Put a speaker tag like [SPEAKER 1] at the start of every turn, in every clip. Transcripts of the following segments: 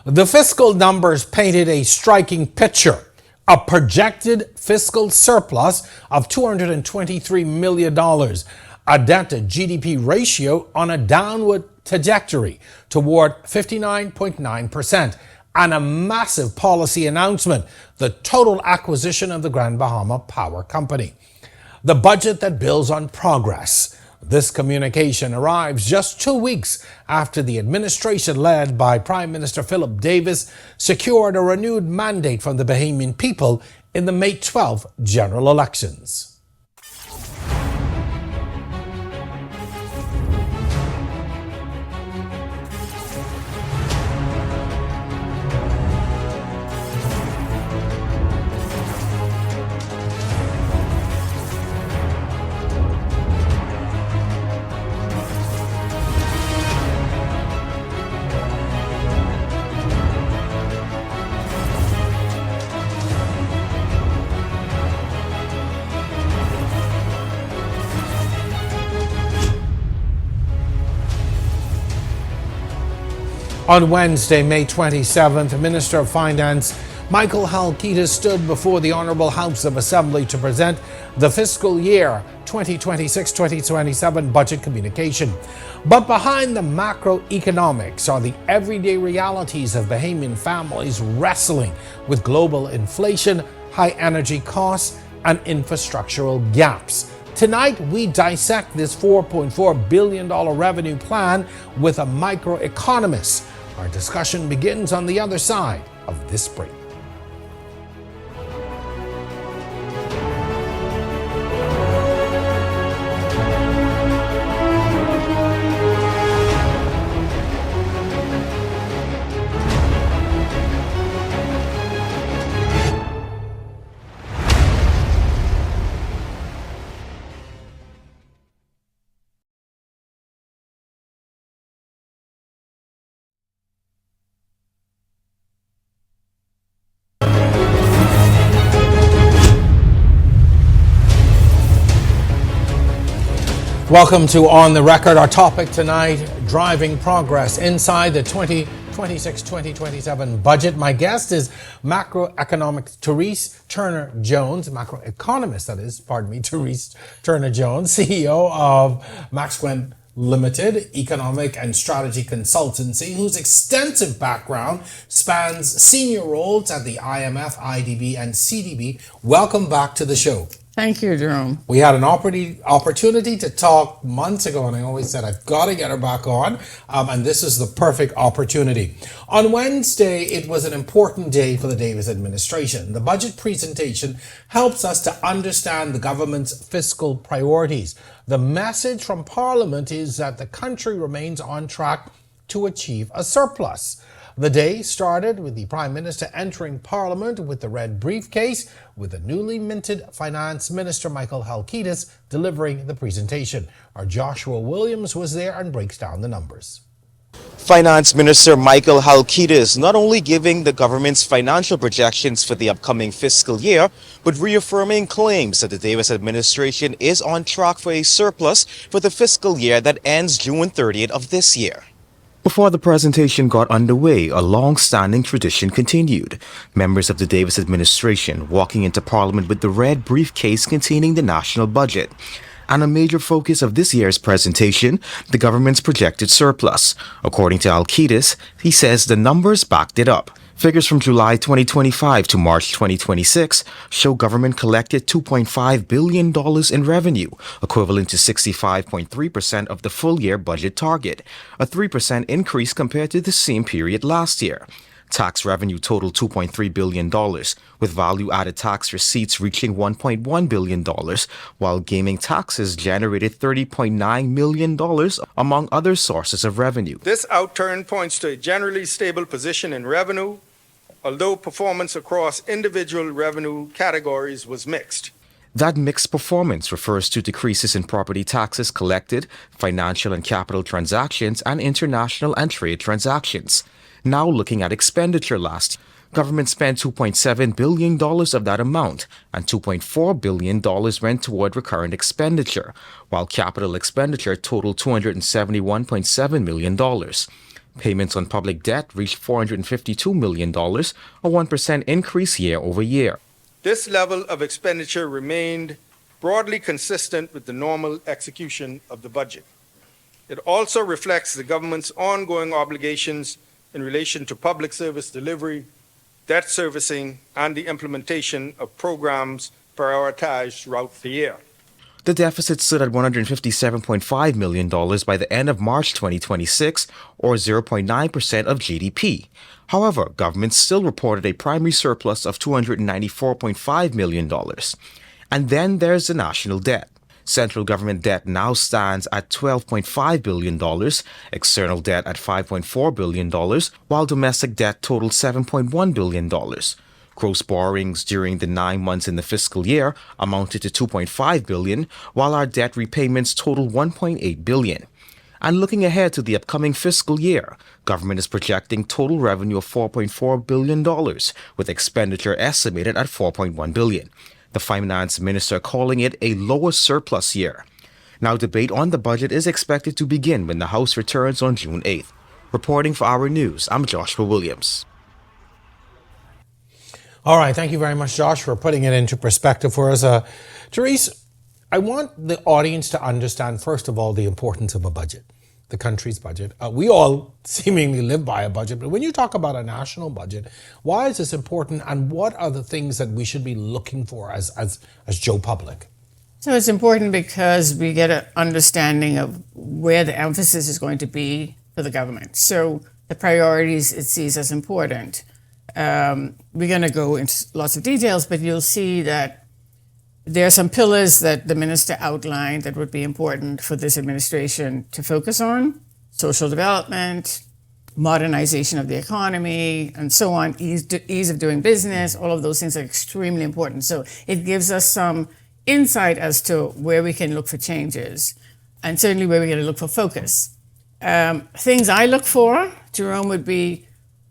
[SPEAKER 1] The fiscal numbers painted a striking picture. A projected fiscal surplus of $223 million, a debt to GDP ratio on a downward trajectory toward 59.9%, and a massive policy announcement, the total acquisition of the Grand Bahama Power Company. The budget that builds on progress. This communication arrives just 2 weeks after the administration led by Prime Minister Philip Davis secured a renewed mandate from the Bahamian people in the May 12th general elections. On Wednesday, May 27th, Minister of Finance Michael Halkitis stood before the Honourable House of Assembly to present the fiscal year 2026-2027 budget communication. But behind the macroeconomics are the everyday realities of Bahamian families wrestling with global inflation, high energy costs, and infrastructural gaps. Tonight, we dissect this $4.4 billion revenue plan with a microeconomist. Our discussion begins on the other side of this break. Welcome to On the Record. Our topic tonight, driving progress inside the 2026-2027 budget. My guest is macroeconomic Therese Turner-Jones, macroeconomist, that is, Therese Turner-Jones, CEO of Maxwell Limited, economic and strategy consultancy, whose extensive background spans senior roles at the IMF, IDB, and CDB. Welcome back to the show.
[SPEAKER 2] Thank you, Jerome.
[SPEAKER 1] We had an opportunity to talk months ago, and I always said, I've got to get her back on, and this is the perfect opportunity. On Wednesday, it was an important day for the Davis administration. The budget presentation helps us to understand the government's fiscal priorities. The message from Parliament is that the country remains on track to achieve a surplus. The day started with the Prime Minister entering Parliament with the red briefcase, with the newly minted Finance Minister Michael Halkitis delivering the presentation. Our Joshua Williams was there and breaks down the numbers.
[SPEAKER 3] Finance Minister Michael Halkitis not only giving the government's financial projections for the upcoming fiscal year, but reaffirming claims that the Davis administration is on track for a surplus for the fiscal year that ends June 30th of this year. Before the presentation got underway, a long-standing tradition continued. Members of the Davis administration walking into Parliament with the red briefcase containing the national budget. And a major focus of this year's presentation, the government's projected surplus. According to Halkitis, he says the numbers backed it up. Figures from July 2025 to March 2026 show government collected $2.5 billion in revenue, equivalent to 65.3% of the full-year budget target, a 3% increase compared to the same period last year. Tax revenue totaled $2.3 billion, with value-added tax receipts reaching $1.1 billion, while gaming taxes generated $30.9 million, among other sources of revenue.
[SPEAKER 4] This outturn points to a generally stable position in revenue, although performance across individual revenue categories was mixed.
[SPEAKER 3] That mixed performance refers to decreases in property taxes collected, financial and capital transactions, and international and trade transactions. Now looking at expenditure last year, government spent $2.7 billion of that amount, and $2.4 billion went toward recurrent expenditure, while capital expenditure totaled $271.7 million. Payments on public debt reached $452 million, a 1% increase year over year.
[SPEAKER 4] This level of expenditure remained broadly consistent with the normal execution of the budget. It also reflects the government's ongoing obligations in relation to public service delivery, debt servicing, and the implementation of programs prioritized throughout the year.
[SPEAKER 3] The deficit stood at $157.5 million by the end of March 2026, or 0.9% of GDP. However, government still reported a primary surplus of $294.5 million. And then there's the national debt. Central government debt now stands at $12.5 billion, external debt at $5.4 billion, while domestic debt totaled $7.1 billion. Gross borrowings during the 9 months in the fiscal year amounted to $2.5 billion, while our debt repayments totaled $1.8 billion. And looking ahead to the upcoming fiscal year, government is projecting total revenue of $4.4 billion, with expenditure estimated at $4.1 billion. The finance minister calling it a lower surplus year. Now, debate on the budget is expected to begin when the House returns on June 8th. Reporting for Our News, I'm Joshua Williams.
[SPEAKER 1] All right. Thank you very much, Josh, for putting it into perspective for us. Therese, I want the audience to understand, first of all, the importance of a budget, the country's budget. We all seemingly live by a budget, but when you talk about a national budget, why is this important, and what are the things that we should be looking for as Joe Public?
[SPEAKER 2] So it's important because we get an understanding of where the emphasis is going to be for the government. So the priorities it sees as important. We're going to go into lots of details, but you'll see that there are some pillars that the minister outlined that would be important for this administration to focus on: social development, modernization of the economy, and so on, ease of doing business. All of those things are extremely important. So it gives us some insight as to where we can look for changes, and certainly where we're going to look for focus. Things I look for, Jerome, would be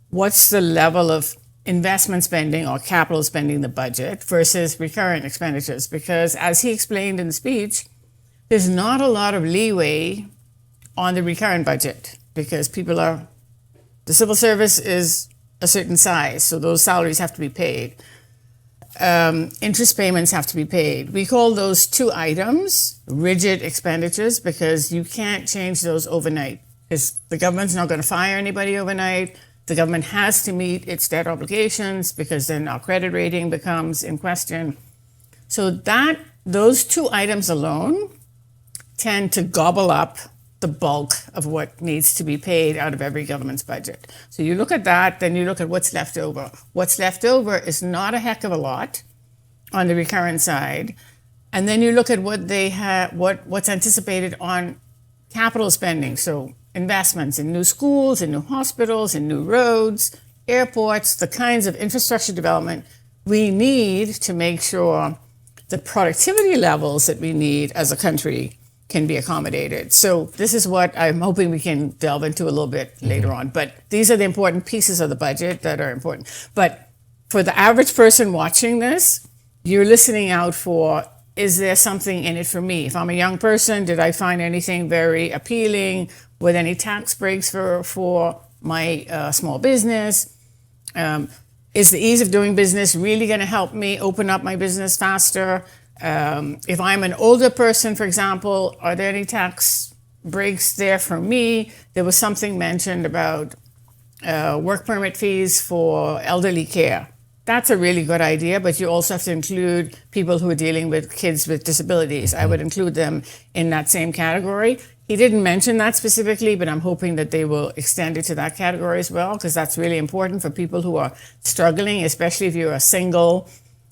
[SPEAKER 2] what's the level of investment spending or capital spending in the budget versus recurrent expenditures, because as he explained in the speech, there's not a lot of leeway on the recurrent budget because the civil service is a certain size, so those salaries have to be paid. Interest payments have to be paid. We call those two items rigid expenditures because you can't change those overnight, because the government's not going to fire anybody overnight. The government has to meet its debt obligations because then our credit rating becomes in question. So those two items alone tend to gobble up the bulk of what needs to be paid out of every government's budget. So you look at that, then you look at what's left over. What's left over is not a heck of a lot on the recurrent side. And then you look at what they have, what's anticipated on capital spending. So investments in new schools, in new hospitals, in new roads, airports, the kinds of infrastructure development we need to make sure the productivity levels that we need as a country can be accommodated. So this is what I'm hoping we can delve into a little bit later on. But these are the important pieces of the budget that are important. But for the average person watching this, you're listening out for, is there something in it for me? If I'm a young person, did I find anything very appealing with any tax breaks for my small business? Is the ease of doing business really going to help me open up my business faster? If I'm an older person, for example, are there any tax breaks there for me? There was something mentioned about work permit fees for elderly care. That's a really good idea, but you also have to include people who are dealing with kids with disabilities. I would include them in that same category. He didn't mention that specifically, but I'm hoping that they will extend it to that category as well, because that's really important for people who are struggling, especially if you're a single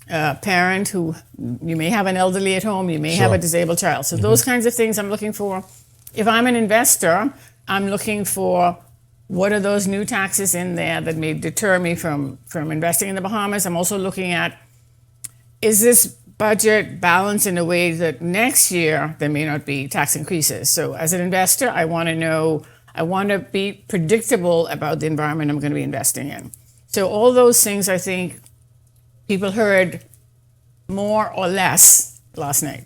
[SPEAKER 2] parent who you may have an elderly at home, you may have a disabled child. So those kinds of things I'm looking for. If I'm an investor, I'm looking for what are those new taxes in there that may deter me from investing in the Bahamas. I'm also looking at, is this budget balanced in a way that next year there may not be tax increases? So as an investor, I want to know, I want to be predictable about the environment I'm going to be investing in. So all those things, I think, people heard more or less last night.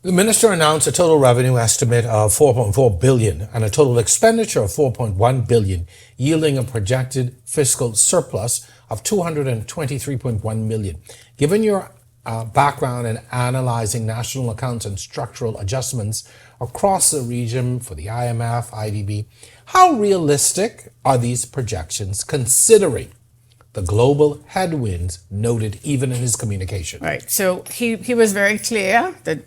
[SPEAKER 1] The minister announced a total revenue estimate of 4.4 billion and a total expenditure of 4.1 billion, yielding a projected fiscal surplus of 223.1 million. Given your background in analyzing national accounts and structural adjustments across the region for the IMF, IDB, how realistic are these projections considering the global headwinds noted even in his communication?
[SPEAKER 2] Right. So he was very clear that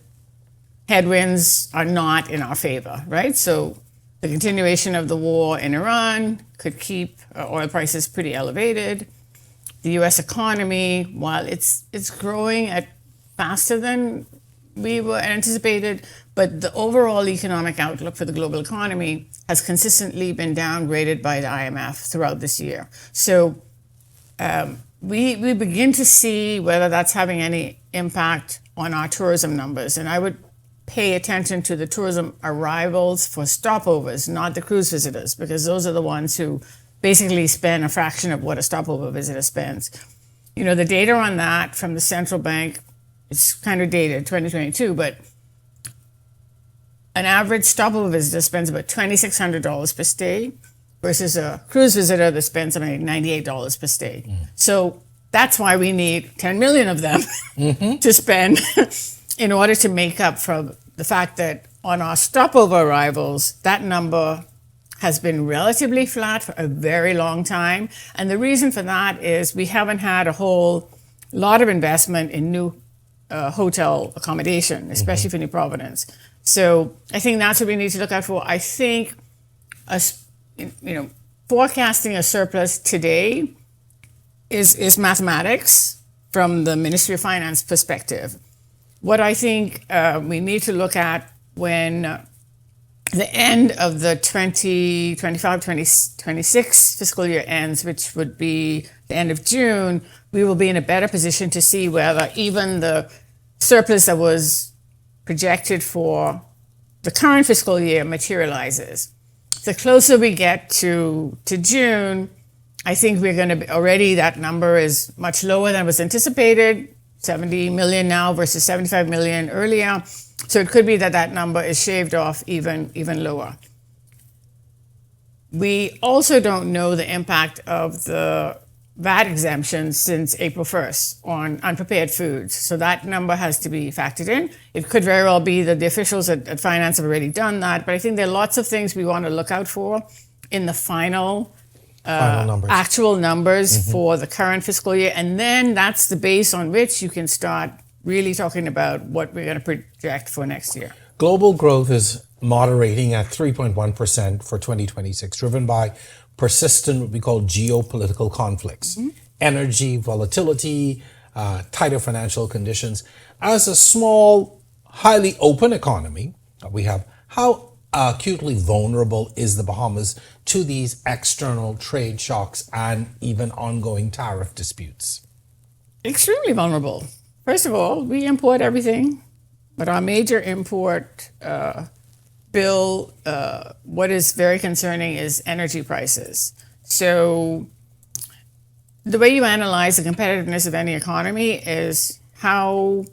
[SPEAKER 2] headwinds are not in our favor, right? So the continuation of the war in Iran could keep oil prices pretty elevated. The U.S. economy, while it's growing at faster than we were anticipated, but the overall economic outlook for the global economy has consistently been downgraded by the IMF throughout this year. So we begin to see whether that's having any impact on our tourism numbers. And I would pay attention to the tourism arrivals for stopovers, not the cruise visitors, because those are the ones who basically spend a fraction of what a stopover visitor spends. You know, the data on that from the central bank, it's kind of dated, 2022, but an average stopover visitor spends about $2,600 per stay versus a cruise visitor that spends about $98 per stay. So that's why we need 10 million of them to spend in order to make up for the fact that on our stopover arrivals, that number has been relatively flat for a very long time. And the reason for that is we haven't had a whole lot of investment in new hotel accommodation, especially for New Providence. So I think that's what we need to look out for. I think, forecasting a surplus today is mathematics from the Ministry of Finance perspective. What I think we need to look at when the end of the 2025-2026 fiscal year ends, which would be the end of June, we will be in a better position to see whether even the surplus that was projected for the current fiscal year materializes. The closer we get to June, I think we're going to be already, that number is much lower than was anticipated, 70 million now versus 75 million earlier. So it could be that that number is shaved off even lower. We also don't know the impact of the VAT exemption since April 1st on unprepared foods. So that number has to be factored in. It could very well be that the officials at Finance have already done that, but I think there are lots of things we want to look out for in the final
[SPEAKER 1] numbers.
[SPEAKER 2] Actual numbers for the current fiscal year. And then that's the base on which you can start really talking about what we're going to project for next year.
[SPEAKER 1] Global growth is moderating at 3.1% for 2026, driven by persistent, what we call geopolitical conflicts, energy volatility, tighter financial conditions. As a small, highly open economy, we have how acutely vulnerable is the Bahamas to these external trade shocks and even ongoing tariff disputes?
[SPEAKER 2] Extremely vulnerable. First of all, we import everything, but our major import bill, what is very concerning is energy prices. So the way you analyze the competitiveness of any economy is how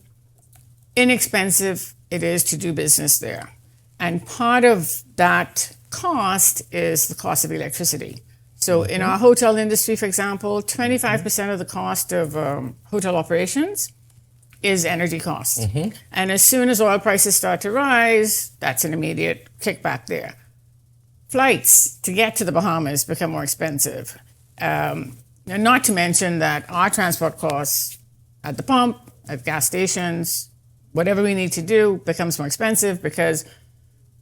[SPEAKER 2] inexpensive it is to do business there. And part of that cost is the cost of electricity. So in our hotel industry, for example, 25% of the cost of hotel operations is energy cost. And as soon as oil prices start to rise, that's an immediate kickback there. Flights to get to the Bahamas become more expensive. And not to mention that our transport costs at the pump, at gas stations, whatever we need to do becomes more expensive because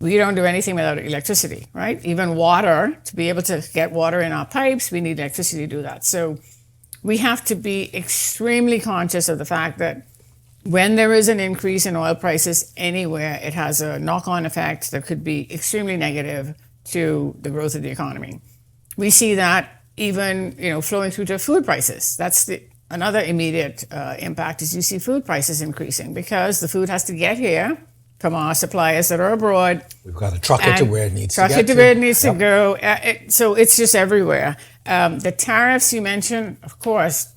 [SPEAKER 2] we don't do anything without electricity, right? Even water, to be able to get water in our pipes, we need electricity to do that. So we have to be extremely conscious of the fact that when there is an increase in oil prices anywhere, it has a knock-on effect that could be extremely negative to the growth of the economy. We see that even flowing through to food prices. That's another immediate impact is you see food prices increasing because the food has to get here from our suppliers that are abroad.
[SPEAKER 1] We've got to truck it to where it needs to get to.
[SPEAKER 2] Truck it to where it needs to go. So it's just everywhere. The tariffs you mentioned, of course,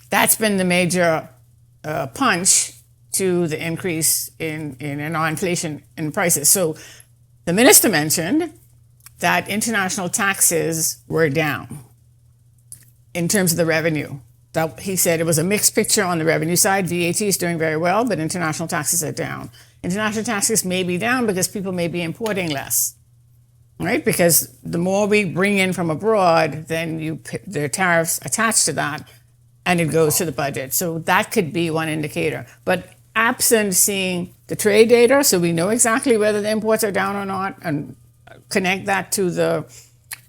[SPEAKER 2] that's been the major punch to the increase in inflation in prices. So the minister mentioned that international taxes were down in terms of the revenue. That he said it was a mixed picture on the revenue side. VAT is doing very well, but international taxes are down. International taxes may be down because people may be importing less, right? Because the more we bring in from abroad, then there are tariffs attached to that, and it goes to the budget. So that could be one indicator. But absent seeing the trade data, so we know exactly whether the imports are down or not, and connect that to the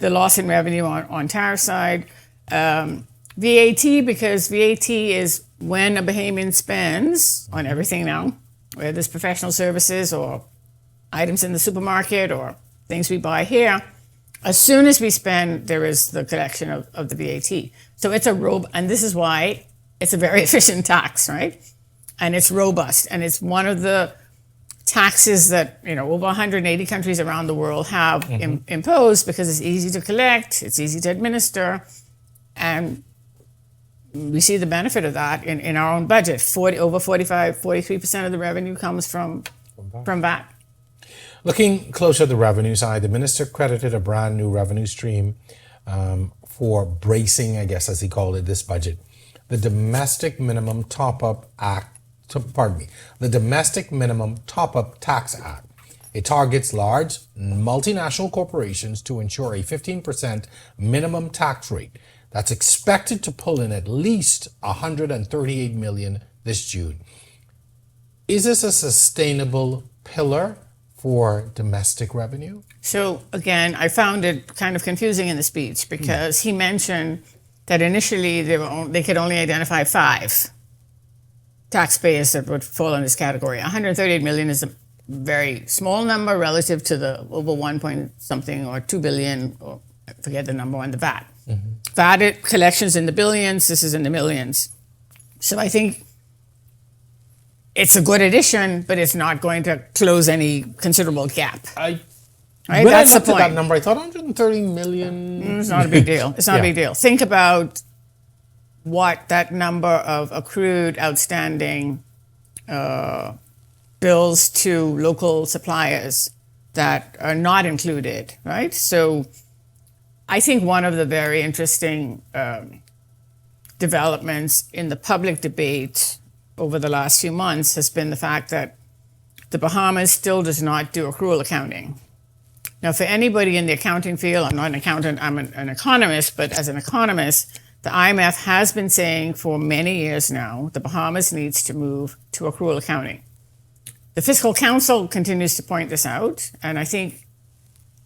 [SPEAKER 2] loss in revenue on tariff side. VAT, because VAT is when a Bahamian spends on everything now, whether it's professional services or items in the supermarket or things we buy here, as soon as we spend, there is the collection of the VAT. So it's and this is why it's a very efficient tax, right? And it's robust, and it's one of the taxes that over 180 countries around the world have imposed, because it's easy to collect, it's easy to administer, and we see the benefit of that in our own budget. 43% of the revenue comes from VAT.
[SPEAKER 1] Looking closer at the revenue side, the minister credited a brand new revenue stream for bracing, I guess, as he called it, this budget. The Domestic Minimum Top-Up the Domestic Minimum Top-Up Tax Act. It targets large multinational corporations to ensure a 15% minimum tax rate that's expected to pull in at least $138 million this June. Is this a sustainable pillar for domestic revenue?
[SPEAKER 2] So again, I found it kind of confusing in the speech, because he mentioned that initially they could only identify 5 taxpayers that would fall in this category. 138 million is a very small number relative to the over 1 point something or 2 billion, or I forget the number on the VAT. VAT collections in the billions, this is in the millions. So I think it's a good addition, but it's not going to close any considerable gap.
[SPEAKER 1] Right?
[SPEAKER 2] That's
[SPEAKER 1] I
[SPEAKER 2] the
[SPEAKER 1] looked at
[SPEAKER 2] point.
[SPEAKER 1] that number, I thought 130 million.
[SPEAKER 2] It's not a big deal. It's not a big deal. Think about what that number of accrued outstanding bills to local suppliers that are not included, right? So I think one of the very interesting developments in the public debate over the last few months has been the fact that the Bahamas still does not do accrual accounting. Now, for anybody in the accounting field, I'm not an accountant, I'm an economist, but as an economist, the IMF has been saying for many years now, the Bahamas needs to move to accrual accounting. The Fiscal Council continues to point this out, and I think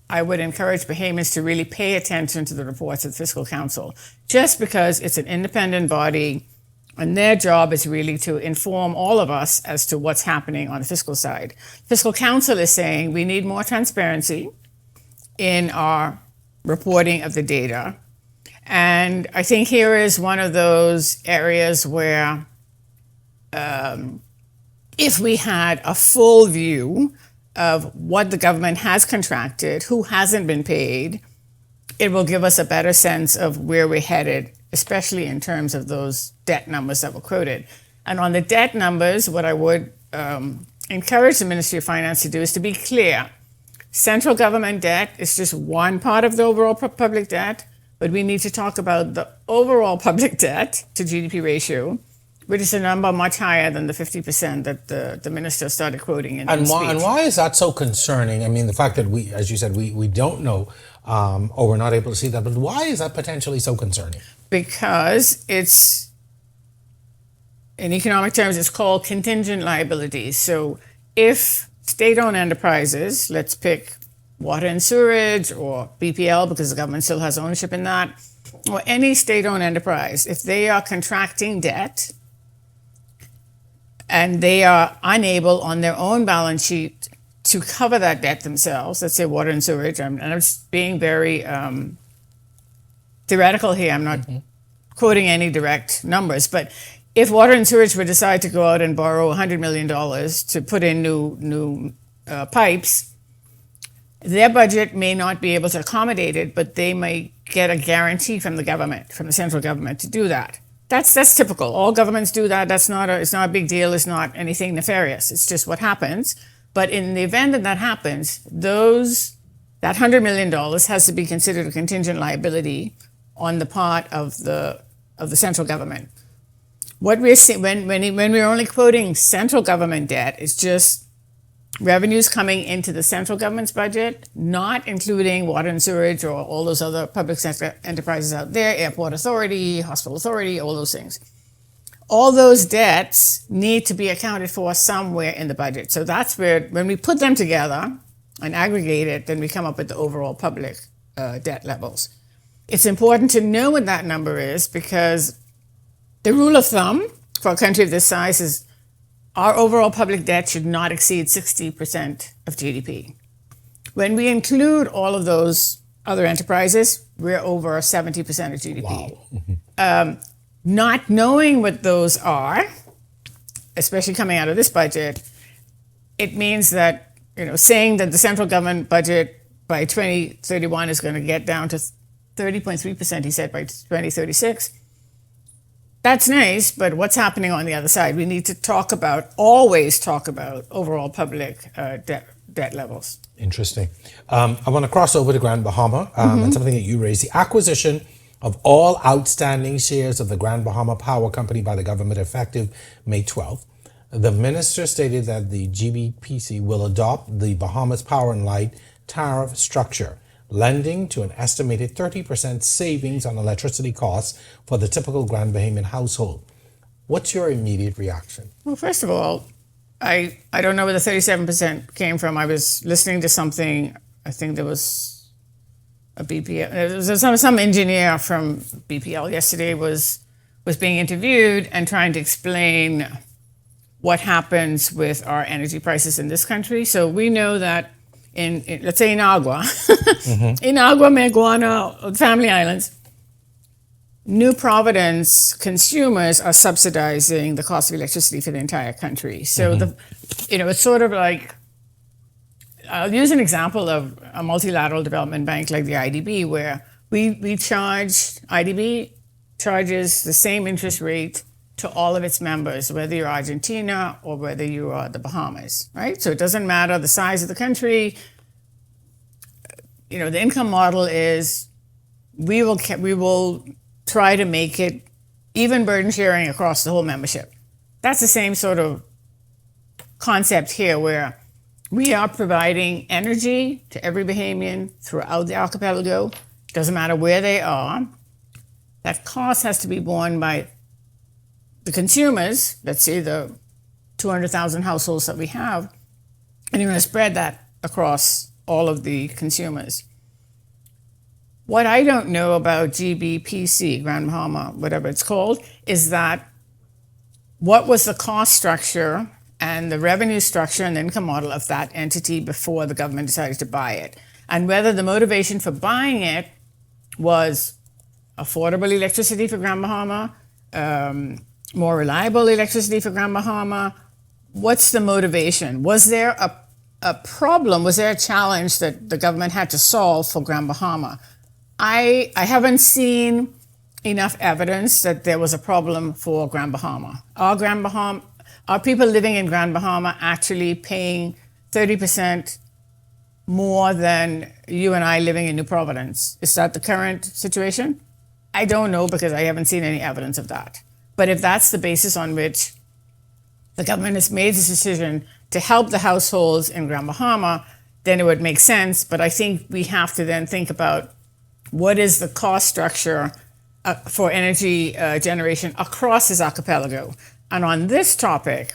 [SPEAKER 2] I would encourage Bahamians to really pay attention to the reports of the Fiscal Council, just because it's an independent body, and their job is really to inform all of us as to what's happening on the fiscal side. Fiscal Council is saying we need more transparency in our reporting of the data. And I think here is one of those areas where if we had a full view of what the government has contracted, who hasn't been paid, it will give us a better sense of where we're headed, especially in terms of those debt numbers that were quoted. And on the debt numbers, what I would encourage the Ministry of Finance to do is to be clear. Central government debt is just one part of the overall public debt, but we need to talk about the overall public debt to GDP ratio, which is a number much higher than the 50% that the minister started quoting in his speech.
[SPEAKER 1] And why is that so concerning? I mean, the fact that we, as you said, we don't know, or we're not able to see that, but why is that potentially so concerning?
[SPEAKER 2] Because it's, in economic terms, it's called contingent liabilities. So if state-owned enterprises, let's pick water and sewerage or BPL, because the government still has ownership in that, or any state-owned enterprise, if they are contracting debt and they are unable on their own balance sheet to cover that debt themselves, let's say water and sewerage, and I'm just being very theoretical here, I'm not quoting any direct numbers, but if water and sewerage would decide to go out and borrow $100 million to put in new pipes, their budget may not be able to accommodate it, but they may get a guarantee from the government, from the central government, to do that. That's typical. All governments do that. It's not a big deal. It's not anything nefarious. It's just what happens. But in the event that that happens, that $100 million has to be considered a contingent liability on the part of the central government. What we're seeing when we're only quoting central government debt, it's just revenues coming into the central government's budget, not including water and sewage or all those other public sector enterprises out there, airport authority, hospital authority, all those things. All those debts need to be accounted for somewhere in the budget. So that's where, when we put them together and aggregate it, then we come up with the overall public debt levels. It's important to know what that number is, because the rule of thumb for a country of this size is our overall public debt should not exceed 60% of GDP. When we include all of those other enterprises, we're over 70% of GDP.
[SPEAKER 1] Wow.
[SPEAKER 2] Not knowing what those are, especially coming out of this budget, it means that, saying that the central government budget by 2031 is going to get down to 30.3%, he said, by 2036. That's nice, but what's happening on the other side? We need to always talk about overall public debt levels.
[SPEAKER 1] Interesting. I want to cross over to Grand Bahama and something that you raised, the acquisition of all outstanding shares of the Grand Bahama Power Company by the government effective May 12th. The minister stated that the GBPC will adopt the Bahamas Power and Light tariff structure, lending to an estimated 30% savings on electricity costs for the typical Grand Bahamian household. What's your immediate reaction?
[SPEAKER 2] Well, first of all, I don't know where the 37% came from. I was listening to something, I think there was a BPL, there was some engineer from BPL yesterday was being interviewed and trying to explain what happens with our energy prices in this country. So we know that in let's say in Agua, in Agua, Meguana, Family Islands, New Providence consumers are subsidizing the cost of electricity for the entire country. So it's sort of like, I'll use an example of a multilateral development bank like the IDB, where IDB charges the same interest rate to all of its members, whether you're Argentina or whether you are the Bahamas, right? So it doesn't matter the size of the country. The income model is we will try to make it even burden sharing across the whole membership. That's the same sort of concept here, where we are providing energy to every Bahamian throughout the archipelago. Doesn't matter where they are. That cost has to be borne by the consumers, let's say the 200,000 households that we have, and you're going to spread that across all of the consumers. What I don't know about GBPC, Grand Bahama, whatever it's called, is that what was the cost structure and the revenue structure and the income model of that entity before the government decided to buy it, and whether the motivation for buying it was affordable electricity for Grand Bahama, more reliable electricity for Grand Bahama. What's the motivation? Was there a problem? Was there a challenge that the government had to solve for Grand Bahama? I haven't seen enough evidence that there was a problem for Grand Bahama. Are people living in Grand Bahama actually paying 30% more than you and I living in New Providence? Is that the current situation? I don't know, because I haven't seen any evidence of that. But if that's the basis on which the government has made this decision to help the households in Grand Bahama, then it would make sense. But I think we have to then think about what is the cost structure for energy generation across this archipelago. And on this topic,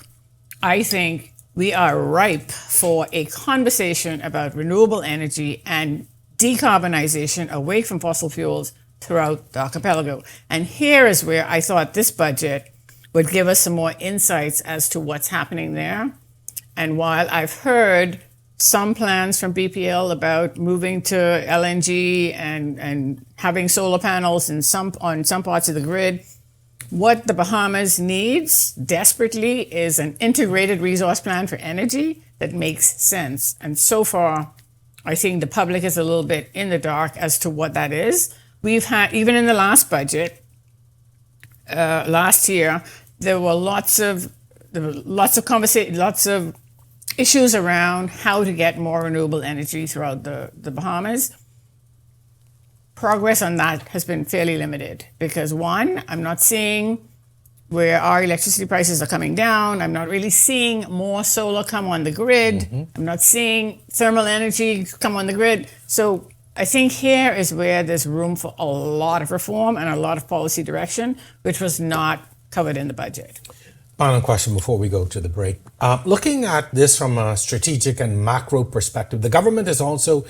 [SPEAKER 2] I think we are ripe for a conversation about renewable energy and decarbonization away from fossil fuels throughout the archipelago. And here is where I thought this budget would give us some more insights as to what's happening there. And while I've heard some plans from BPL about moving to LNG and having solar panels on some parts of the grid, what the Bahamas needs desperately is an integrated resource plan for energy that makes sense. And so far, I think the public is a little bit in the dark as to what that is. We've had, even in the last budget, last year, there were lots of conversation, lots of issues around how to get more renewable energy throughout the Bahamas. Progress on that has been fairly limited because one, I'm not seeing where our electricity prices are coming down. I'm not really seeing more solar come on the grid. I'm not seeing thermal energy come on the grid. So I think here is where there's room for a lot of reform and a lot of policy direction, which was not covered in the budget.
[SPEAKER 1] Final question before we go to the break. Looking at this from a strategic and macro perspective, the government is also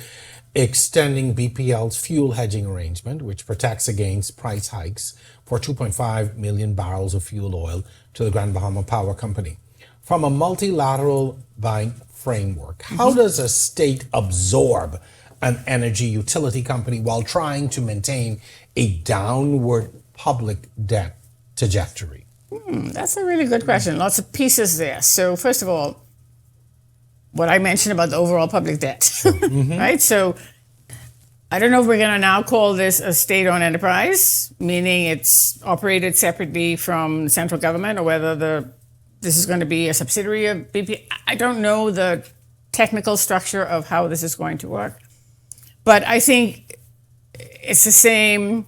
[SPEAKER 1] extending BPL's fuel hedging arrangement, which protects against price hikes for 2.5 million barrels of fuel oil to the Grand Bahama Power Company. From a multilateral buying framework, how does a state absorb an energy utility company while trying to maintain a downward public debt trajectory?
[SPEAKER 2] That's a really good question. Lots of pieces there. So first of all, what I mentioned about the overall public debt, right? So I don't know if we're going to now call this a state-owned enterprise, meaning it's operated separately from the central government, or whether this is going to be a subsidiary of BP. I don't know the technical structure of how this is going to work. But I think it's the same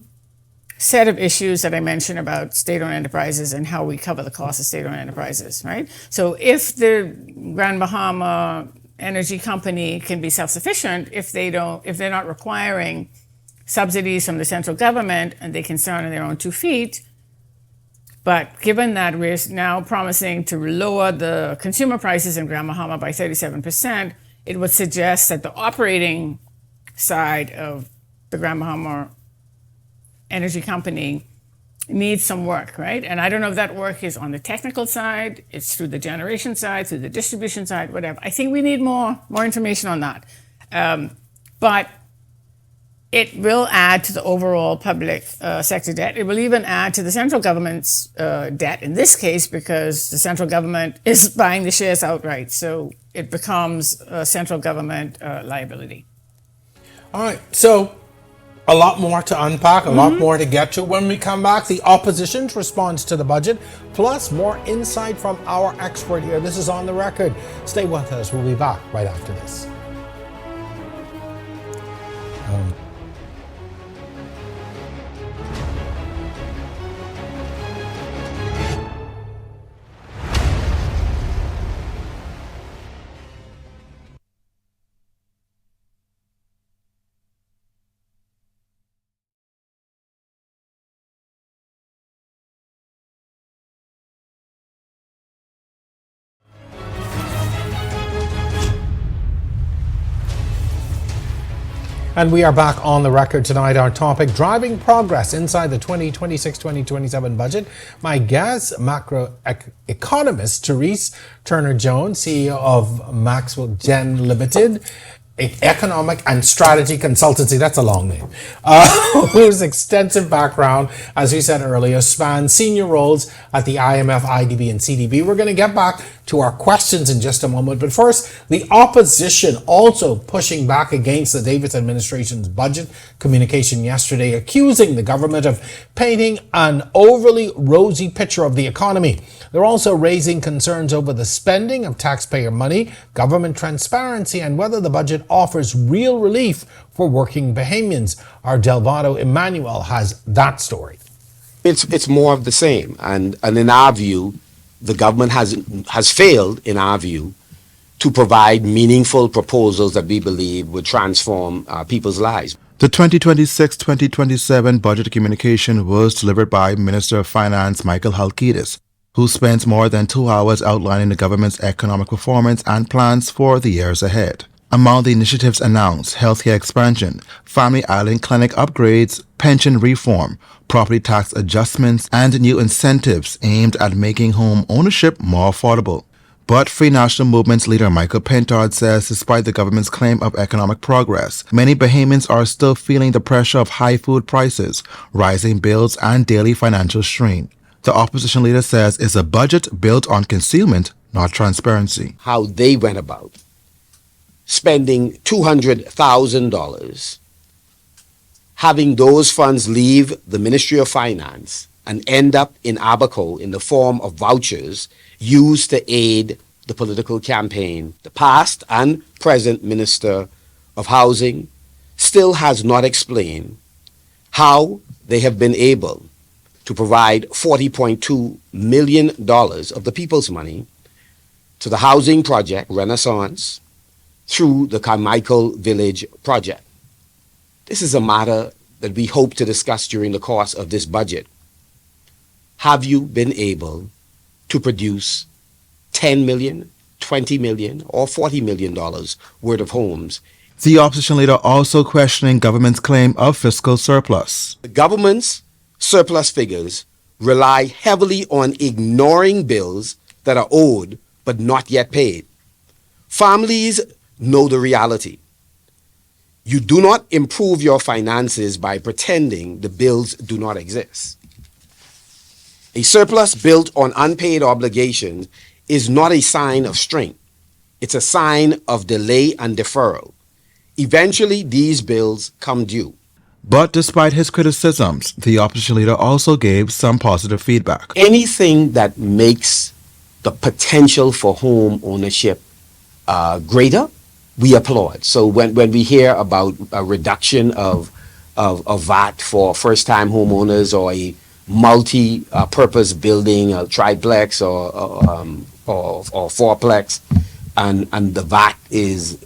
[SPEAKER 2] set of issues that I mentioned about state-owned enterprises and how we cover the cost of state-owned enterprises, right? So if the Grand Bahama Energy Company can be self-sufficient, if they're not requiring subsidies from the central government and they can stand on their own 2 feet, but given that we're now promising to lower the consumer prices in Grand Bahama by 37%, it would suggest that the operating side of the Grand Bahama Energy Company needs some work, right? And I don't know if that work is on the technical side, it's through the generation side, through the distribution side, whatever. I think we need more information on that. But it will add to the overall public sector debt. It will even add to the central government's debt in this case, because the central government is buying the shares outright. So it becomes a central government liability.
[SPEAKER 1] All right, so a lot more to unpack, a lot more to get to. When we come back, the opposition's response to the budget, plus more insight from our expert here. This is On the Record. Stay with us. We'll be back right after this. And we are back on the record tonight. Our topic, driving progress inside the 2026-2027 budget. My guest, macro economist Therese Turner-Jones, CEO of Maxwell Gen Limited, economic and strategy consultancy, that's a long name, whose extensive background, as we said earlier, spans senior roles at the IMF, IDB, and CDB. We're going to get back to our questions in just a moment. But first, the opposition also pushing back against the Davis administration's budget communication yesterday, accusing the government of painting an overly rosy picture of the economy. They're also raising concerns over the spending of taxpayer money, government transparency, and whether the budget offers real relief for working Bahamians. Our Delvado Emmanuel has that story.
[SPEAKER 5] It's more of the same, and in our view, the government has failed, in our view, to provide meaningful proposals that we believe would transform people's lives.
[SPEAKER 6] The 2026-2027 budget communication was delivered by Minister of Finance Michael Halkitis, who spent more than 2 hours outlining the government's economic performance and plans for the years ahead. Among the initiatives announced, healthcare expansion, family island clinic upgrades, pension reform, property tax adjustments, and new incentives aimed at making home ownership more affordable. But Free National Movement's leader Michael Pentard says despite the government's claim of economic progress, many Bahamians are still feeling the pressure of high food prices, rising bills, and daily financial strain. The opposition leader says it's a budget built on concealment, not transparency.
[SPEAKER 5] How they went about spending $200,000, having those funds leave the Ministry of Finance and end up in Abaco in the form of vouchers used to aid the political campaign, the past and present Minister of Housing still has not explained how they have been able to provide $40.2 million of the people's money to the housing project Renaissance through the Carmichael Village project. This is a matter that we hope to discuss during the course of this budget. Have you been able to produce $10 million, $20 million, or $40 million worth of homes?
[SPEAKER 6] The opposition leader also questioning government's claim of fiscal surplus.
[SPEAKER 5] The government's surplus figures rely heavily on ignoring bills that are owed but not yet paid. Families know the reality. You do not improve your finances by pretending the bills do not exist. A surplus built on unpaid obligations is not a sign of strength. It's a sign of delay and deferral. Eventually, these bills come due.
[SPEAKER 6] But despite his criticisms, the opposition leader also gave some positive feedback.
[SPEAKER 5] Anything that makes the potential for home ownership greater, we applaud. So when we hear about a reduction of VAT for first-time homeowners, or a multi-purpose building, a triplex or fourplex, and the VAT is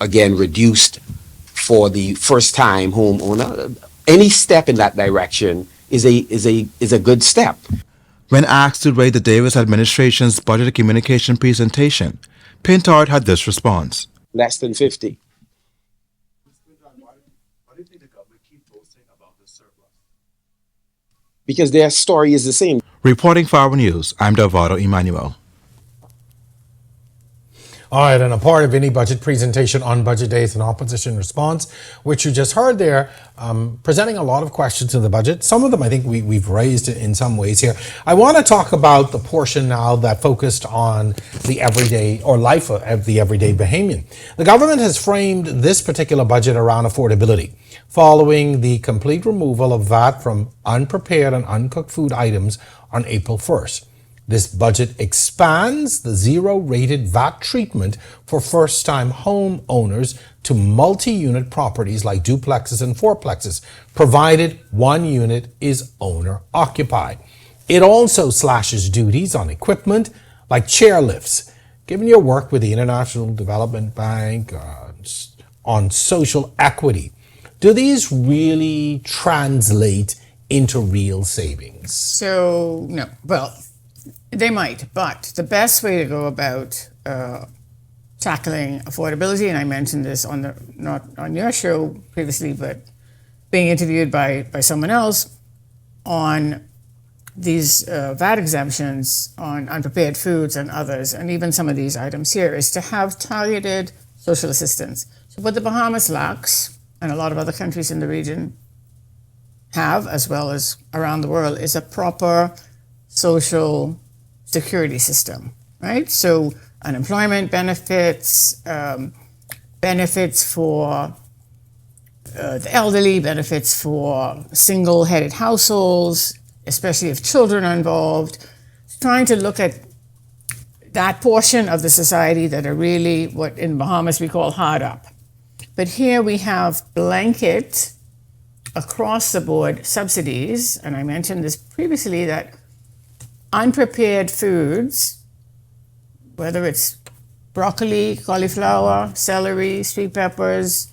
[SPEAKER 5] again reduced for the first-time homeowner, any step in that direction is a good step.
[SPEAKER 6] When asked to rate the Davis administration's budget and communication presentation, Pintard had this response.
[SPEAKER 5] Less than 50.
[SPEAKER 6] Why do you think the government keeps boasting about the surplus?
[SPEAKER 5] Because their story is the same.
[SPEAKER 6] Reporting for our news, I'm Delvado Emmanuel.
[SPEAKER 1] All right, and a part of any budget presentation on budget day is an opposition response, which you just heard there, presenting a lot of questions to the budget. Some of them I think we've raised in some ways here. I want to talk about the portion now that focused on the everyday or life of the everyday Bahamian. The government has framed this particular budget around affordability, following the complete removal of VAT from unprepared and uncooked food items on April 1st. This budget expands the zero-rated VAT treatment for first-time home owners to multi-unit properties like duplexes and fourplexes, provided one unit is owner-occupied. It also slashes duties on equipment like chairlifts. Given your work with the International Development Bank on social equity, do these really translate into real savings?
[SPEAKER 2] So, no. Well, they might, but the best way to go about tackling affordability, and I mentioned this not on your show previously, but being interviewed by someone else on these VAT exemptions on unprepared foods and others, and even some of these items here, is to have targeted social assistance. So what the Bahamas lacks, and a lot of other countries in the region have, as well as around the world, is a proper social security system, right? So unemployment benefits, benefits for the elderly, benefits for single-headed households, especially if children are involved. Trying to look at that portion of the society that are really what in Bahamas we call hard up. But here we have blanket across the board subsidies, and I mentioned this previously, that unprepared foods, whether it's broccoli, cauliflower, celery, sweet peppers,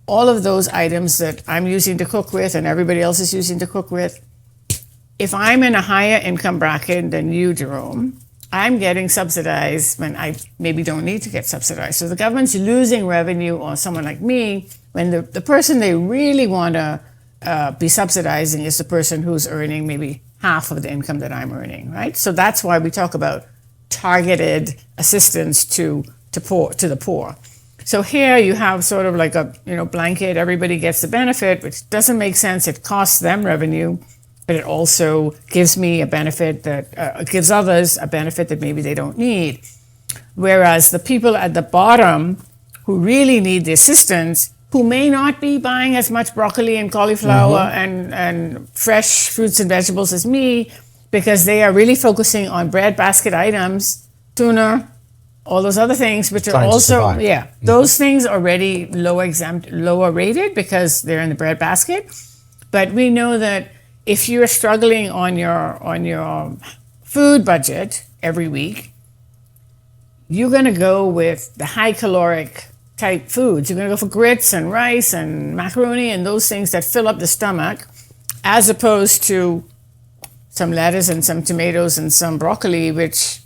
[SPEAKER 2] all of those items that I'm using to cook with and everybody else is using to cook with, if I'm in a higher income bracket than you, Jerome, I'm getting subsidized when I maybe don't need to get subsidized. So the government's losing revenue on someone like me when the person they really want to be subsidizing is the person who's earning maybe half of the income that I'm earning, right? So that's why we talk about targeted assistance to the poor. So here you have sort of like a blanket, everybody gets the benefit, which doesn't make sense. It costs them revenue, but it also gives me a benefit that gives others a benefit that maybe they don't need. Whereas the people at the bottom who really need the assistance who may not be buying as much broccoli and cauliflower and fresh fruits and vegetables as me, because they are really focusing on bread basket items, tuna, all those other things, which are
[SPEAKER 1] Trying to
[SPEAKER 2] also,
[SPEAKER 1] survive.
[SPEAKER 2] those things are already lower rated because they're in the bread basket. But we know that if you're struggling on your food budget every week, you're going to go with the high caloric type foods. You're going to go for grits and rice and macaroni and those things that fill up the stomach, as opposed to some lettuce and some tomatoes and some broccoli, which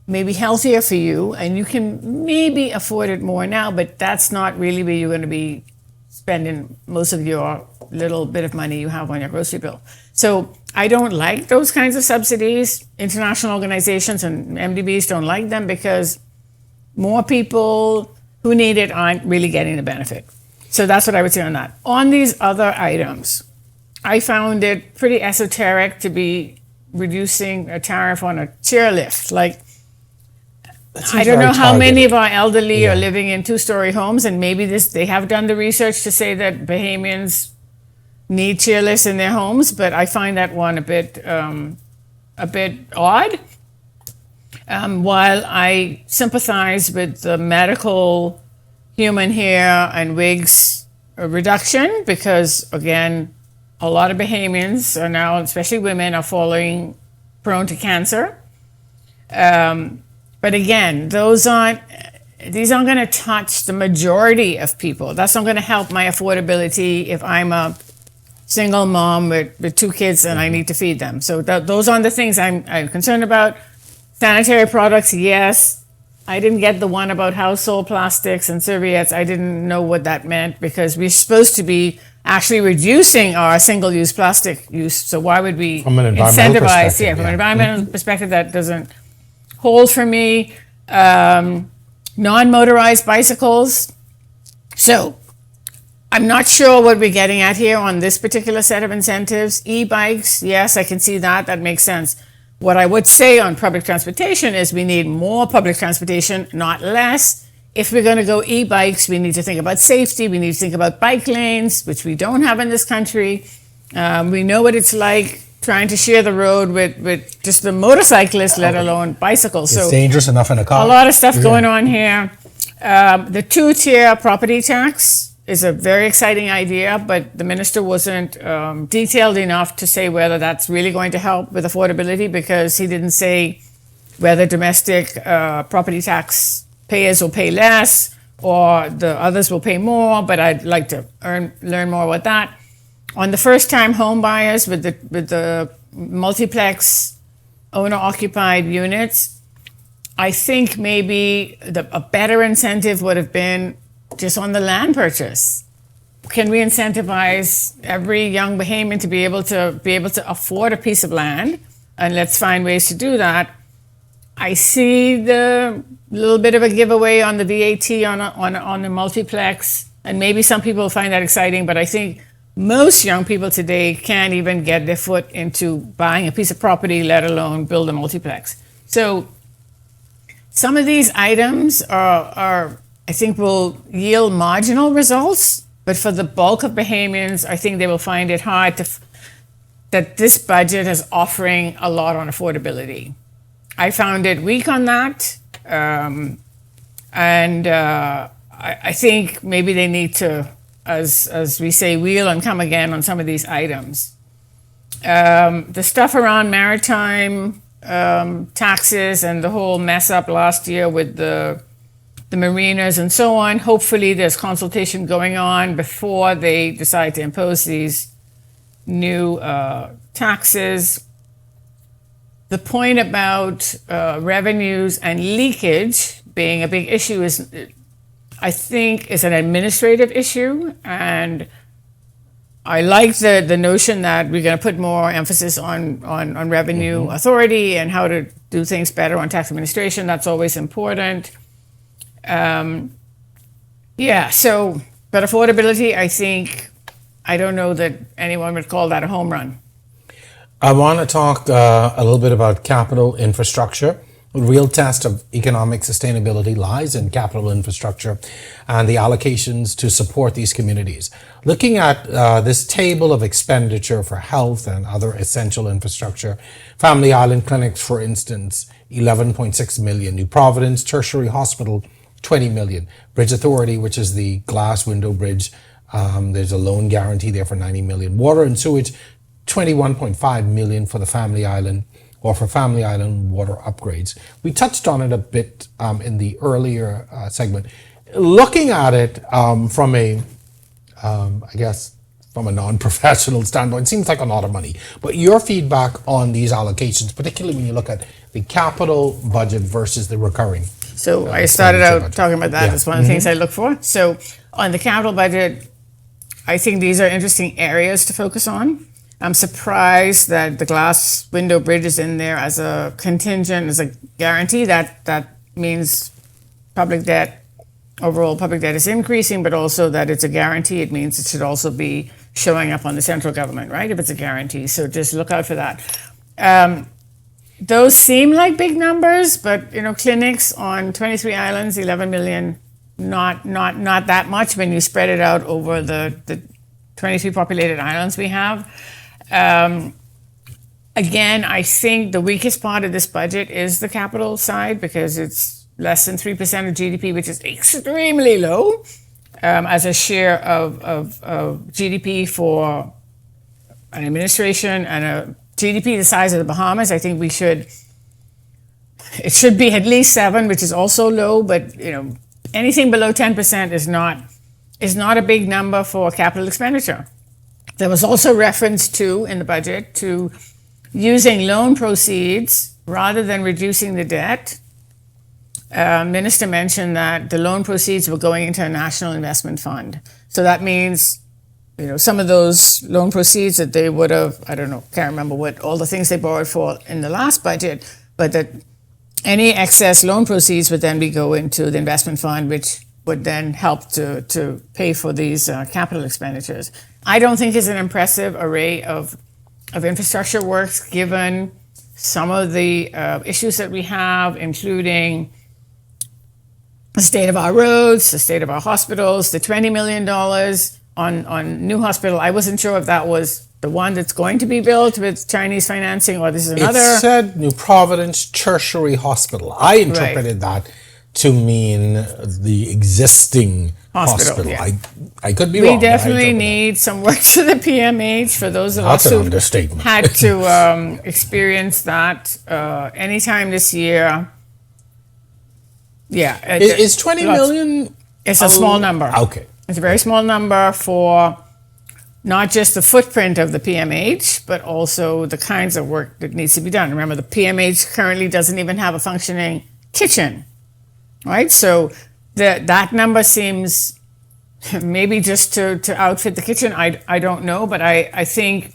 [SPEAKER 2] may be healthier for you, and you can maybe afford it more now, but that's not really where you're going to be spending most of your little bit of money you have on your grocery bill. So I don't like those kinds of subsidies. International organizations and MDBs don't like them because more people who need it aren't really getting the benefit. So that's what I would say on that. On these other items, I found it pretty esoteric to be reducing a tariff on a chairlift. Like, I don't know how many of our elderly are living in two-story homes, and maybe they have done the research to say that Bahamians need chairlifts in their homes, but I find that one a bit odd. While I sympathize with the medical human hair and wigs reduction, because again, a lot of Bahamians are now, especially women, are falling prone to cancer. But again, these aren't going to touch the majority of people. That's not going to help my affordability if I'm a single mom with two kids and I need to feed them. So those aren't the things I'm concerned about. Sanitary products, yes. I didn't get the one about household plastics and serviettes. I didn't know what that meant because we're supposed to be actually reducing our single-use plastic use. So why would we
[SPEAKER 1] From an environmental perspective,
[SPEAKER 2] from an environmental perspective, that doesn't hold for me. Non-motorized bicycles. So I'm not sure what we're getting at here on this particular set of incentives. E-bikes, yes, I can see that. That makes sense. What I would say on public transportation is we need more public transportation, not less. If we're going to go e-bikes, we need to think about safety. We need to think about bike lanes, which we don't have in this country. We know what it's like trying to share the road with just the motorcyclists, let alone bicycles.
[SPEAKER 1] It's dangerous enough in a car.
[SPEAKER 2] A lot of stuff going on here. The two-tier property tax is a very exciting idea, but the minister wasn't detailed enough to say whether that's really going to help with affordability, because he didn't say whether domestic property tax payers will pay less or the others will pay more, but I'd like to learn more about that. On the first-time home buyers with the multiplex owner-occupied units, I think maybe a better incentive would have been just on the land purchase. Can we incentivize every young Bahamian to be able to afford a piece of land? And let's find ways to do that. I see the little bit of a giveaway on the VAT on the multiplex, and maybe some people find that exciting, but I think most young people today can't even get their foot into buying a piece of property, let alone build a multiplex. So some of these items are I think will yield marginal results, but for the bulk of Bahamians, I think they will find it hard that this budget is offering a lot on affordability. I found it weak on that, and I think maybe they need to, as we say, wheel and come again on some of these items. The stuff around maritime taxes and the whole mess up last year with the marinas and so on. Hopefully there's consultation going on before they decide to impose these new taxes. The point about revenues and leakage being a big issue is, I think, is an administrative issue, and I like the notion that we're going to put more emphasis on revenue authority and how to do things better on tax administration. That's always important. But affordability, I don't know that anyone would call that a home run.
[SPEAKER 1] I want to talk a little bit about capital infrastructure. The real test of economic sustainability lies in capital infrastructure and the allocations to support these communities. Looking at this table of expenditure for health and other essential infrastructure, Family Island clinics, for instance, 11.6 million. New Providence Tertiary Hospital, 20 million. Bridge Authority, which is the glass window bridge, there's a loan guarantee there for 90 million. Water and sewage, 21.5 million for the Family Island, or for Family Island water upgrades. We touched on it a bit in the earlier segment. Looking at it from a, I guess, from a non-professional standpoint, it seems like a lot of money. But your feedback on these allocations, particularly when you look at the capital budget versus the recurring.
[SPEAKER 2] So I started out
[SPEAKER 1] budget.
[SPEAKER 2] talking about that.
[SPEAKER 1] Yeah.
[SPEAKER 2] That's one of the things I look for. So on the capital budget, I think these are interesting areas to focus on. I'm surprised that the glass window bridge is in there as a contingent, as a guarantee. That means public debt, overall public debt is increasing, but also that it's a guarantee. It means it should also be showing up on the central government, right? If it's a guarantee. So just look out for that. Those seem like big numbers, but clinics on 23 islands, 11 million, not that much when you spread it out over the 23 populated islands we have. Again, I think the weakest part of this budget is the capital side because it's less than 3% of GDP, which is extremely low as a share of GDP for an administration and a GDP the size of the Bahamas. I think it should be at least 7, which is also low, but anything below 10% is not a big number for capital expenditure. There was also reference in the budget to using loan proceeds rather than reducing the debt. Minister mentioned that the loan proceeds were going into a national investment fund. So that means, some of those loan proceeds that they would have, I don't know, can't remember what all the things they borrowed for in the last budget, but that any excess loan proceeds would then be go into the investment fund, which would then help to pay for these capital expenditures. I don't think it's an impressive array of infrastructure works given some of the issues that we have, including the state of our roads, the state of our hospitals, the $20 million on new hospital. I wasn't sure if that was the one that's going to be built with Chinese financing or this is another.
[SPEAKER 1] It said New Providence Tertiary Hospital. I interpreted that to mean the existing hospital.
[SPEAKER 2] Yeah.
[SPEAKER 1] I could be wrong.
[SPEAKER 2] We definitely need some work to the PMH for those of us who had to experience that anytime this year. Yeah.
[SPEAKER 1] Is 20 million?
[SPEAKER 2] It's a small number.
[SPEAKER 1] Okay.
[SPEAKER 2] It's a very small number for not just the footprint of the PMH, but also the kinds of work that needs to be done. Remember, the PMH currently doesn't even have a functioning kitchen, right? So that number seems maybe just to outfit the kitchen. I don't know, but I think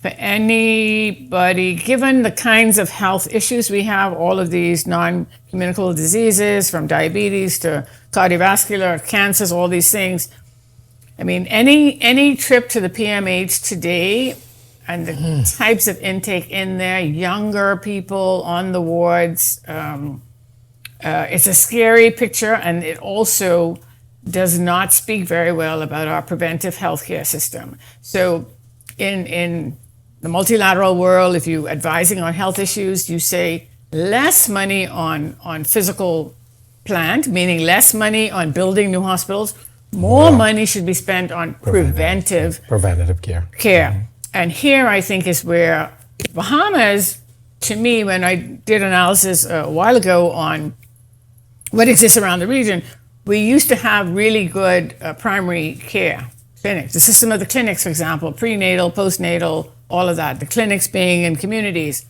[SPEAKER 2] for anybody, given the kinds of health issues we have, all of these non-communicable diseases, from diabetes to cardiovascular, cancers, all these things. I mean, any trip to the PMH today and the types of intake in there, younger people on the wards, it's a scary picture, and it also does not speak very well about our preventive healthcare system. So in the multilateral world, if you're advising on health issues, you say less money on physical plant, meaning less money on building new hospitals, more money should be spent on preventive care. And here I think is where Bahamas, to me, when I did analysis a while ago on what exists around the region, we used to have really good primary care clinics. The system of the clinics, for example, prenatal, postnatal, all of that, the clinics being in communities,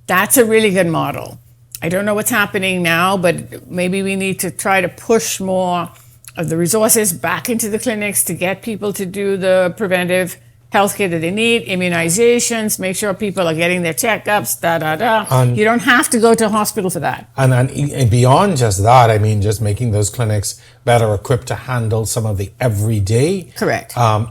[SPEAKER 2] that's a really good model. I don't know what's happening now, but maybe we need to try to push more of the resources back into the clinics to get people to do the preventive healthcare that they need, immunizations, make sure people are getting their checkups, you don't have to go to a hospital for that.
[SPEAKER 1] And beyond just that, I mean, just making those clinics better equipped to handle some of the everyday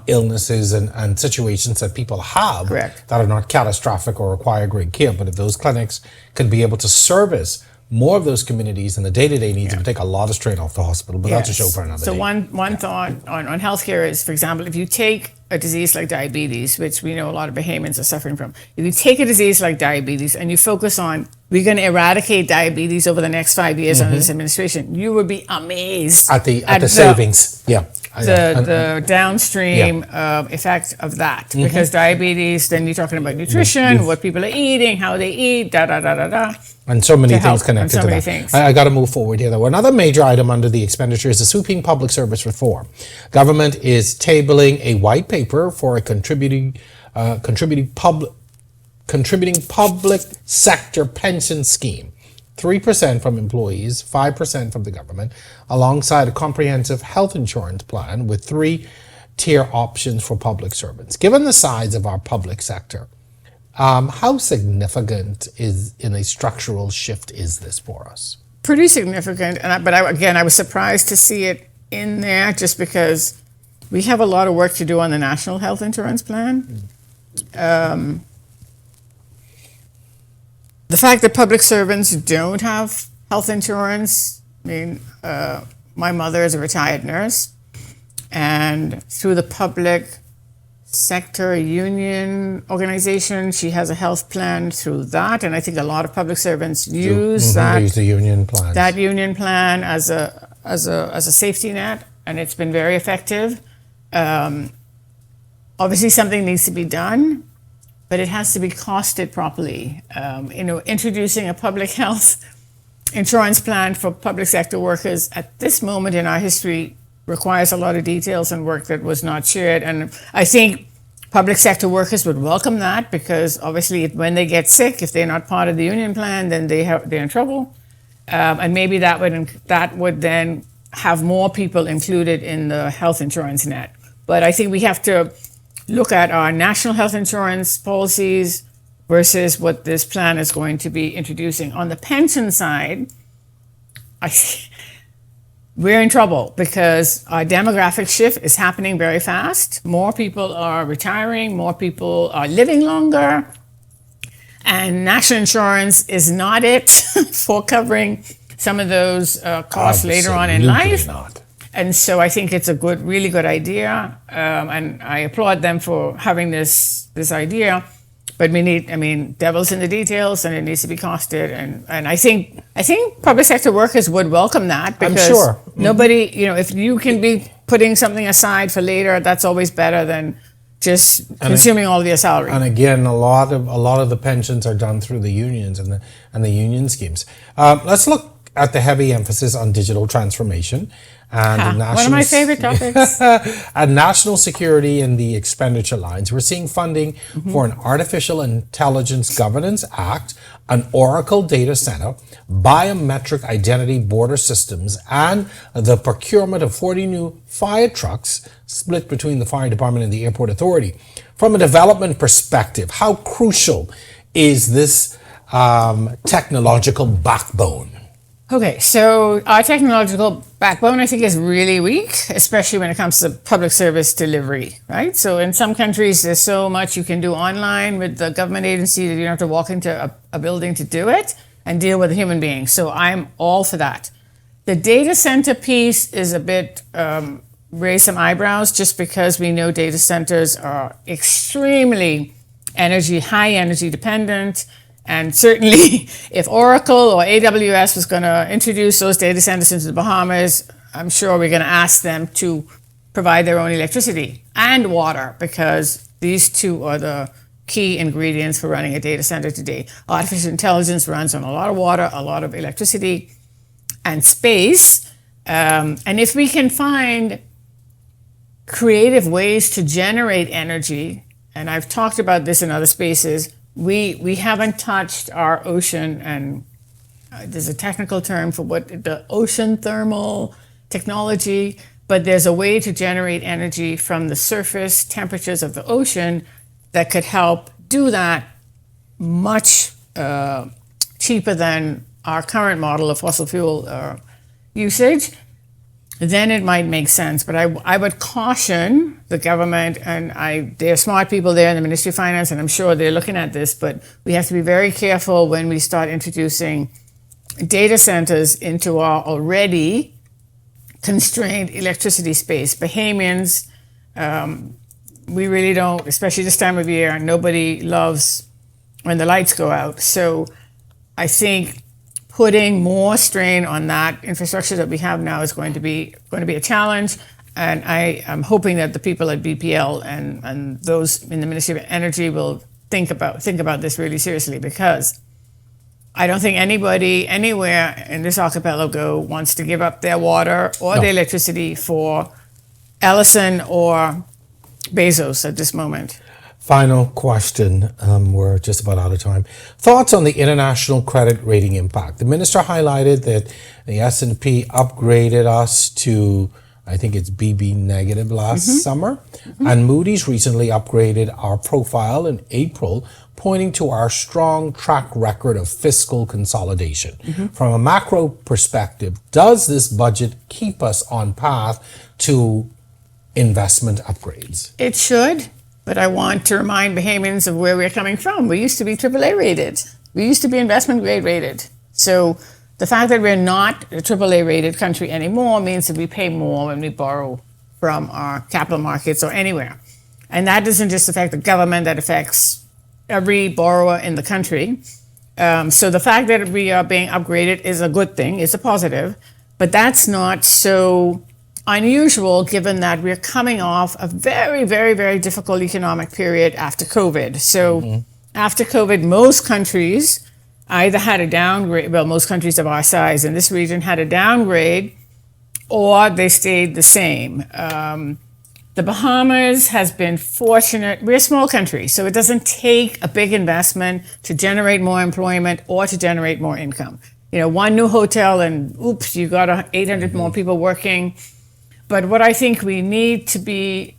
[SPEAKER 1] illnesses and situations that people have that are not catastrophic or require great care. But if those clinics could be able to service more of those communities and the day-to-day needs, it would take a lot of strain off the hospital, but that's a show
[SPEAKER 2] Yes.
[SPEAKER 1] for another
[SPEAKER 2] So
[SPEAKER 1] day.
[SPEAKER 2] one thought on healthcare is, for example, if you take a disease like diabetes, which we know a lot of Bahamians are suffering from, if you take a disease like diabetes and you focus on, we're going to eradicate diabetes over the next 5 years under this administration, you would be amazed
[SPEAKER 1] At the savings,
[SPEAKER 2] the downstream effect of that. Because diabetes, then you're talking about nutrition, what people are eating, how they eat, da da da da da.
[SPEAKER 1] And so many
[SPEAKER 2] to
[SPEAKER 1] things
[SPEAKER 2] help,
[SPEAKER 1] connected
[SPEAKER 2] and so
[SPEAKER 1] to
[SPEAKER 2] many
[SPEAKER 1] that.
[SPEAKER 2] things.
[SPEAKER 1] I got to move forward here, though. Another major item under the expenditure is the sweeping public service reform. Government is tabling a white paper for a contributing public sector pension scheme. 3% from employees, 5% from the government, alongside a comprehensive health insurance plan with 3-tier options for public servants. Given the size of our public sector, how significant in a structural shift is this for us?
[SPEAKER 2] Pretty significant, but I was surprised to see it in there just because we have a lot of work to do on the National Health Insurance Plan. The fact that public servants don't have health insurance, I mean, my mother is a retired nurse, and through the public sector union organization, she has a health plan through that, and I think a lot of public servants use
[SPEAKER 1] They use the union plans.
[SPEAKER 2] that union plan as a safety net, and it's been very effective. Obviously, something needs to be done, but it has to be costed properly. Introducing a public health insurance plan for public sector workers at this moment in our history requires a lot of details and work that was not shared. And I think public sector workers would welcome that because obviously when they get sick, if they're not part of the union plan, then they're in trouble. And maybe that would then have more people included in the health insurance net. But I think we have to look at our national health insurance policies versus what this plan is going to be introducing. On the pension side, we're in trouble because our demographic shift is happening very fast. More people are retiring, more people are living longer, and national insurance is not it for covering some of those costs later on in life.
[SPEAKER 1] Not.
[SPEAKER 2] And so I think it's a really good idea, and I applaud them for having this idea. But devil's in the details, and it needs to be costed. And I think public sector workers would welcome that because
[SPEAKER 1] I'm sure.
[SPEAKER 2] Nobody, if you can be putting something aside for later, that's always better than just consuming all of your salary.
[SPEAKER 1] And again, a lot of the pensions are done through the unions and the union schemes. Let's look at the heavy emphasis on digital transformation and
[SPEAKER 2] one of my favorite topics.
[SPEAKER 1] and national security in the expenditure lines. We're seeing funding for an Artificial Intelligence Governance Act, an Oracle data center, biometric identity border systems, and the procurement of 40 new fire trucks split between the fire department and the airport authority. From a development perspective, how crucial is this technological backbone?
[SPEAKER 2] Okay, so our technological backbone, I think, is really weak, especially when it comes to public service delivery, right? So in some countries, there's so much you can do online with the government agency that you don't have to walk into a building to do it and deal with a human being. So I'm all for that. The data center piece is a bit, raise some eyebrows just because we know data centers are extremely high energy dependent. And certainly, if Oracle or AWS was going to introduce those data centers into the Bahamas, I'm sure we're going to ask them to provide their own electricity and water because these two are the key ingredients for running a data center today. Artificial intelligence runs on a lot of water, a lot of electricity, and space. And if we can find creative ways to generate energy, and I've talked about this in other spaces, we haven't touched our ocean, and there's a technical term for what the ocean thermal technology, but there's a way to generate energy from the surface temperatures of the ocean that could help do that much cheaper than our current model of fossil fuel usage. Then it might make sense. But I would caution the government, and there are smart people there in the Ministry of Finance, and I'm sure they're looking at this, but we have to be very careful when we start introducing data centers into our already constrained electricity space. Bahamians, we really don't, especially this time of year, nobody loves when the lights go out. So I think putting more strain on that infrastructure that we have now is going to be a challenge. And I am hoping that the people at BPL and those in the Ministry of Energy will think about this really seriously, because I don't think anybody anywhere in this archipelago wants to give up their water or their electricity for Ellison or Bezos at this moment.
[SPEAKER 1] Final question. We're just about out of time. Thoughts on the international credit rating impact? The minister highlighted that the S&P upgraded us to, I think it's BB negative last summer, and Moody's recently upgraded our profile in April, pointing to our strong track record of fiscal consolidation. From a macro perspective, does this budget keep us on path to investment upgrades?
[SPEAKER 2] It should, but I want to remind Bahamians of where we're coming from. We used to be AAA rated. We used to be investment grade rated. So the fact that we're not a AAA rated country anymore means that we pay more when we borrow from our capital markets or anywhere. And that doesn't just affect the government, that affects every borrower in the country. So the fact that we are being upgraded is a good thing, it's a positive, but that's not so unusual given that we're coming off a very, very, very difficult economic period after COVID. So after COVID, most countries either had a downgrade, well, most countries of our size in this region had a downgrade, or they stayed the same. The Bahamas has been fortunate. We're a small country, so it doesn't take a big investment to generate more employment or to generate more income. You know, one new hotel and oops, you got 800 more people working. But what I think we need to be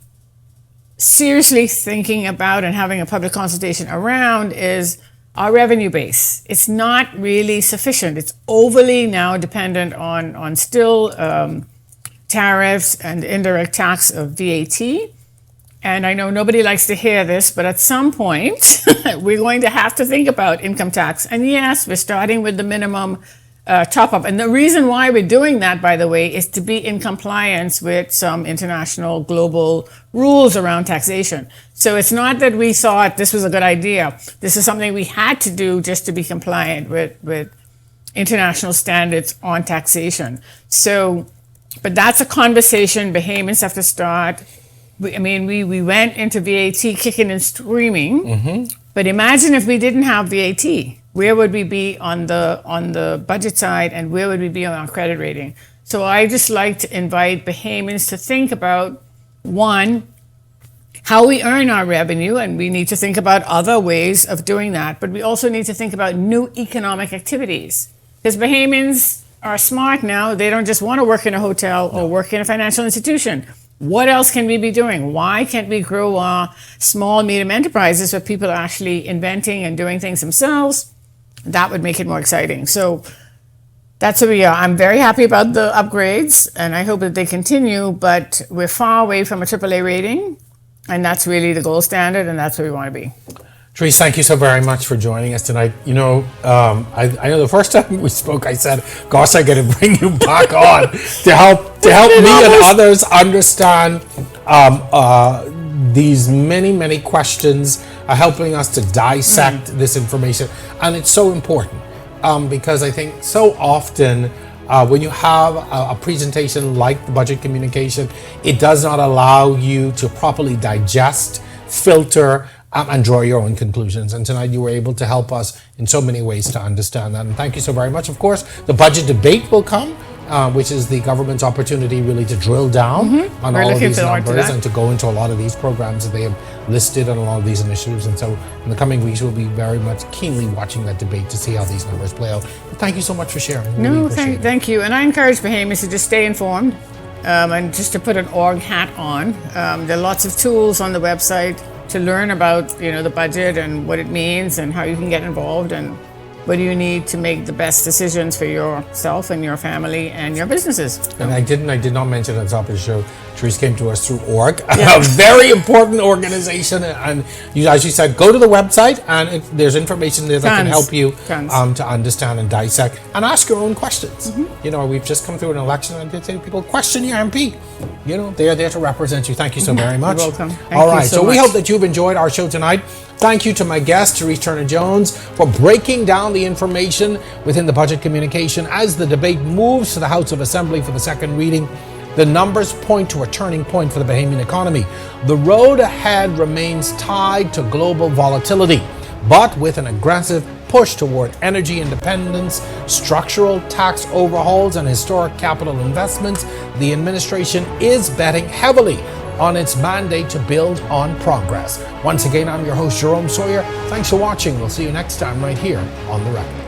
[SPEAKER 2] seriously thinking about and having a public consultation around is our revenue base. It's not really sufficient. It's overly now dependent on still tariffs and indirect tax of VAT. And I know nobody likes to hear this, but at some point, we're going to have to think about income tax. And yes, we're starting with the minimum top up. And the reason why we're doing that, by the way, is to be in compliance with some international global rules around taxation. So it's not that we thought this was a good idea. This is something we had to do just to be compliant with international standards on taxation. So, but that's a conversation Bahamians have to start. We went into VAT kicking and screaming, but imagine if we didn't have VAT. Where would we be on the budget side, and where would we be on our credit rating? So I just like to invite Bahamians to think about, one, how we earn our revenue, and we need to think about other ways of doing that, but we also need to think about new economic activities. Because Bahamians are smart now. They don't just want to work in a hotel or work in a financial institution. What else can we be doing? Why can't we grow our small, medium enterprises where people are actually inventing and doing things themselves? That would make it more exciting. So that's where we are. I'm very happy about the upgrades, and I hope that they continue, but we're far away from a AAA rating, and that's really the gold standard, and that's where we want to be.
[SPEAKER 1] Therese, thank you so very much for joining us tonight. You know, I know the first time we spoke, I said, gosh, I got to bring you back on to help me and others understand these many questions, helping us to dissect this information. And it's so important because I think so often when you have a presentation like the budget communication, it does not allow you to properly digest, filter, and draw your own conclusions. And tonight you were able to help us in so many ways to understand that. And thank you so very much. Of course, the budget debate will come, which is the government's opportunity really to drill down on all of these numbers and to go into a lot of these programs that they have listed and a lot of these initiatives. And so in the coming weeks, we'll be very much keenly watching that debate to see how these numbers play out. But thank you so much for sharing.
[SPEAKER 2] No, thank you. And I encourage Bahamians to just stay informed and just to put an org hat on. There are lots of tools on the website to learn about, the budget and what it means and how you can get involved. And what do you need to make the best decisions for yourself and your family and your businesses.
[SPEAKER 1] And I did not mention at the top of the show, Therese came to us through org, a very important organization. And as you said, go to the website and there's information there that can help you to understand and dissect and ask your own questions. You know, we've just come through an election and people question your MP. You know, they are there to represent you. Thank you so very much.
[SPEAKER 2] You're welcome.
[SPEAKER 1] All right,
[SPEAKER 2] Thank you
[SPEAKER 1] so we
[SPEAKER 2] much.
[SPEAKER 1] hope that you've enjoyed our show tonight. Thank you to my guest, Therese Turner-Jones, for breaking down the information within the budget communication. As the debate moves to the House of Assembly for the second reading, the numbers point to a turning point for the Bahamian economy. The road ahead remains tied to global volatility, but with an aggressive push toward energy independence, structural tax overhauls, and historic capital investments, the administration is betting heavily on its mandate to build on progress. Once again, I'm your host, Jerome Sawyer. Thanks for watching. We'll see you next time right here on The Record.